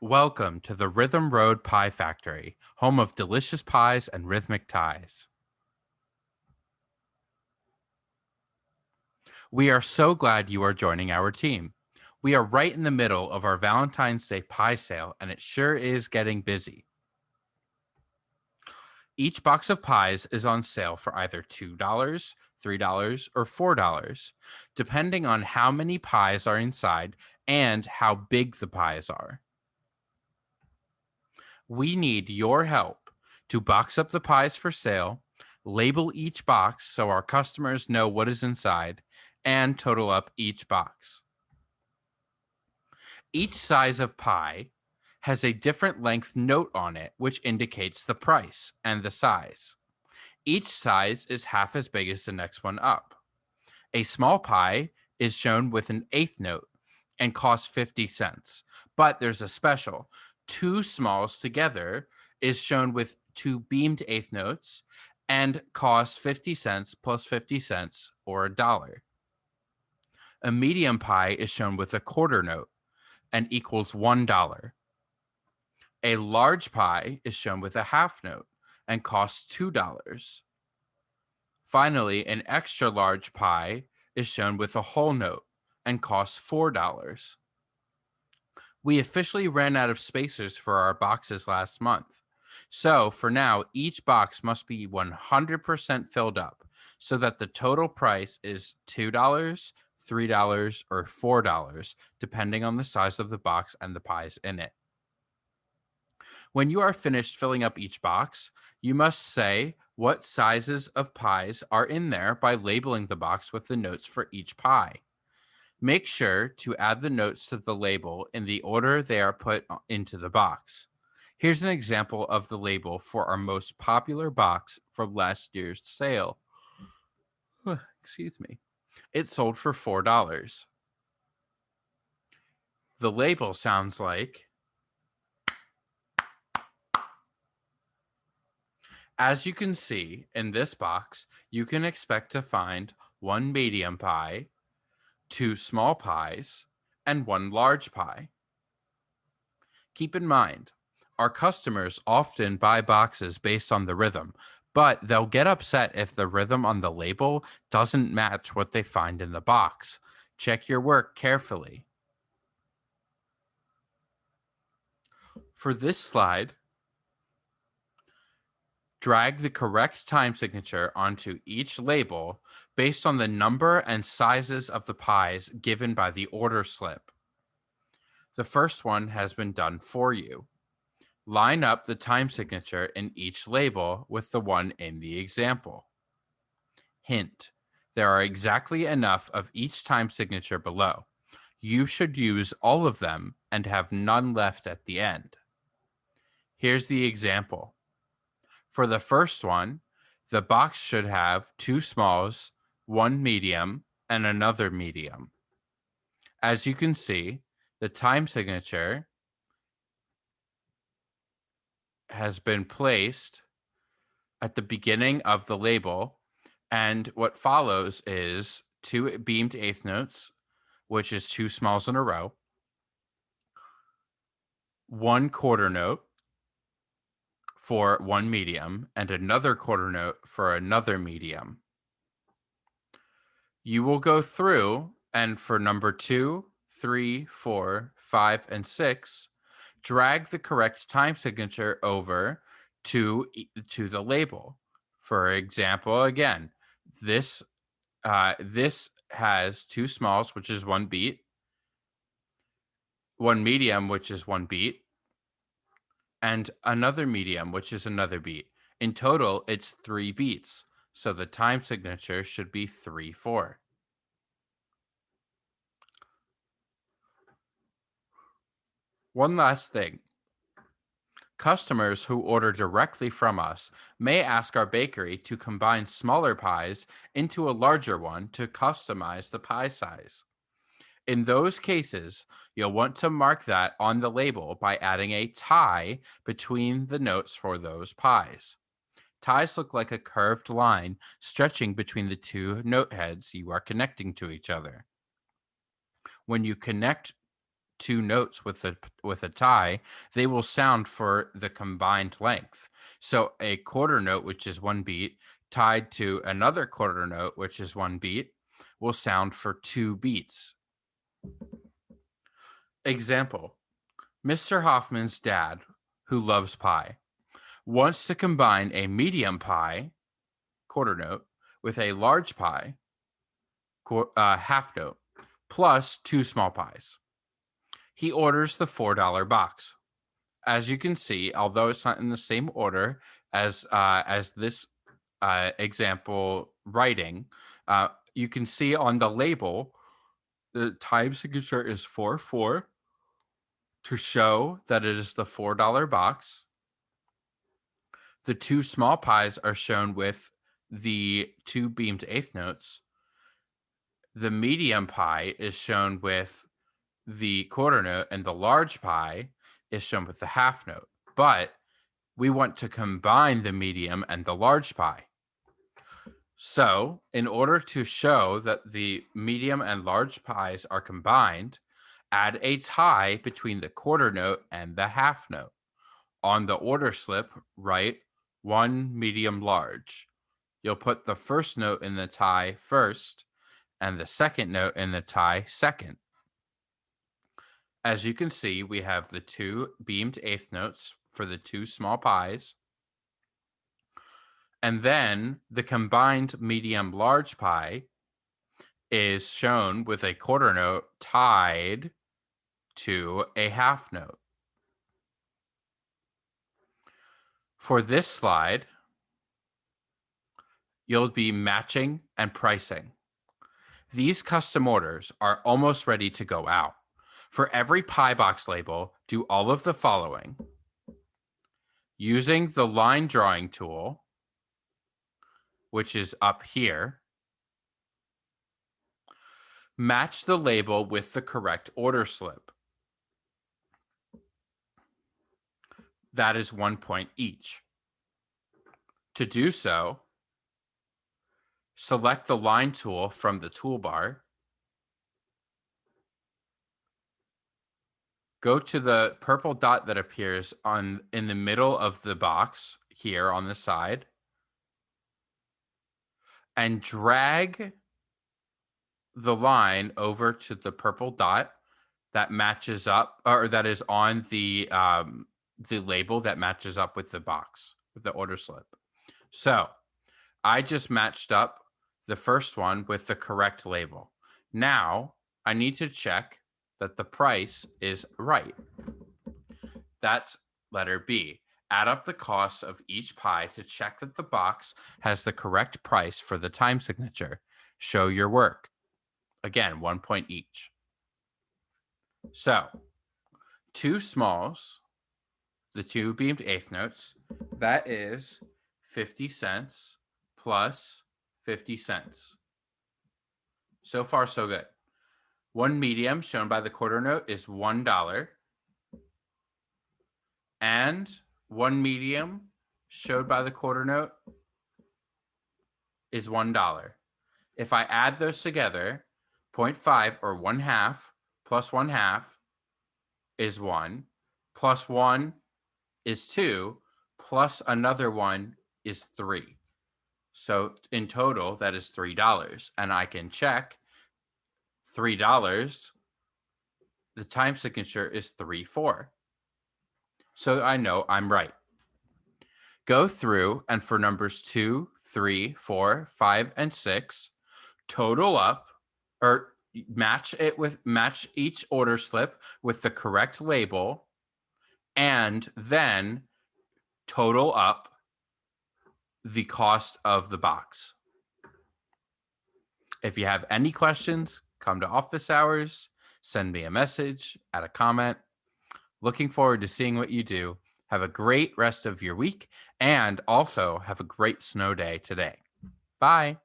Welcome to the Rhythm Road Pie Factory, home of delicious pies and rhythmic ties. We are so glad you are joining our team. We are right in the middle of our Valentine's Day pie sale, and it sure is getting busy. Each box of pies is on sale for either $2, $3, or $4, depending on how many pies are inside and how big the pies are. We need your help to box up the pies for sale, label each box so our customers know what is inside, and total up each box. Each size of pie has a different length note on it, which indicates the price and the size. Each size is half as big as the next one up. A small pie is shown with an eighth note and costs 50 cents. But there's a special. Two smalls together is shown with two beamed eighth notes and costs 50 cents plus 50 cents or $1. A medium pie is shown with a quarter note and equals $1. A large pie is shown with a half note and costs $2. Finally, an extra large pie is shown with a whole note and costs $4. We officially ran out of spacers for our boxes last month. So for now, each box must be 100% filled up so that the total price is $2, $3, or $4, depending on the size of the box and the pies in it. When you are finished filling up each box, you must say what sizes of pies are in there by labeling the box with the notes for each pie. Make sure to add the notes to the label in the order they are put into the box. Here's an example of the label for our most popular box from last year's sale. Excuse me. It sold for $4. The label sounds like, as you can see in this box, you can expect to find one medium pie, two small pies, and one large pie. Keep in mind, our customers often buy boxes based on the rhythm, but they'll get upset if the rhythm on the label doesn't match what they find in the box. Check your work carefully. For this slide, drag the correct time signature onto each label based on the number and sizes of the pies given by the order slip. The first one has been done for you. Line up the time signature in each label with the one in the example. Hint: there are exactly enough of each time signature below. You should use all of them and have none left at the end. Here's the example. For the first one, the box should have two smalls, one medium, and another medium. As you can see, the time signature has been placed at the beginning of the label, and what follows is two beamed eighth notes, which is two smalls in a row, one quarter note for one medium, and another quarter note for another medium. You will go through and for number 2, 3, 4, 5, and 6, drag the correct time signature over to the label. For example, again, this this has two smalls, which is one beat, one medium, which is one beat, and another medium, which is another beat. In total, it's 3 beats. So the time signature should be 3/4. One last thing. Customers who order directly from us may ask our bakery to combine smaller pies into a larger one to customize the pie size. In those cases, you'll want to mark that on the label by adding a tie between the notes for those pies. Ties look like a curved line stretching between the two note heads you are connecting to each other. When you connect two notes with a tie, they will sound for the combined length. So a quarter note, which is one beat, tied to another quarter note, which is one beat, will sound for two beats. Example: Mr. Hoffman's dad, who loves pie, wants to combine a medium pie, quarter note, with a large pie, half note, plus two small pies. He orders the $4 box. As you can see, although it's not in the same order as this example writing, you can see on the label the time signature is 4-4 to show that it is the $4 box. The two small pies are shown with the two beamed eighth notes. The medium pie is shown with the quarter note, and the large pie is shown with the half note. But we want to combine the medium and the large pie. So, in order to show that the medium and large pies are combined, add a tie between the quarter note and the half note. On the order slip, write one medium large. You'll put the first note in the tie first and the second note in the tie second. As you can see, we have the two beamed eighth notes for the two small pies. And then the combined medium large pie is shown with a quarter note tied to a half note. For this slide, you'll be matching and pricing. These custom orders are almost ready to go out. For every pie box label, do all of the following. Using the line drawing tool, which is up here, match the label with the correct order slip. That is 1 point each. To do so, select the line tool from the toolbar. Go to the purple dot that appears in the middle of the box here on the side and drag the line over to the purple dot that matches up, or that is on the label that matches up with the box, with the order slip. So I just matched up the first one with the correct label. Now I need to check that the price is right. That's letter B. Add up the costs of each pie to check that the box has the correct price for the time signature. Show your work. Again, 1 point each. So, two smalls, the two beamed eighth notes, that is 50 cents plus 50 cents. So far, so good. One medium, shown by the quarter note, is $1. And one medium, showed by the quarter note, is $1. If I add those together, 0.5 or 1/2 plus 1/2 is 1, plus 1 is 2, plus another 1 is 3. So in total, that is $3. And I can check $3, the time signature is 3-4. So I know I'm right. Go through and for numbers 2, 3, 4, 5, and 6, total up, or match each order slip with the correct label, and then total up the cost of the box. If you have any questions, come to office hours, send me a message, add a comment. Looking forward to seeing what you do. Have a great rest of your week, and also have a great snow day today. Bye.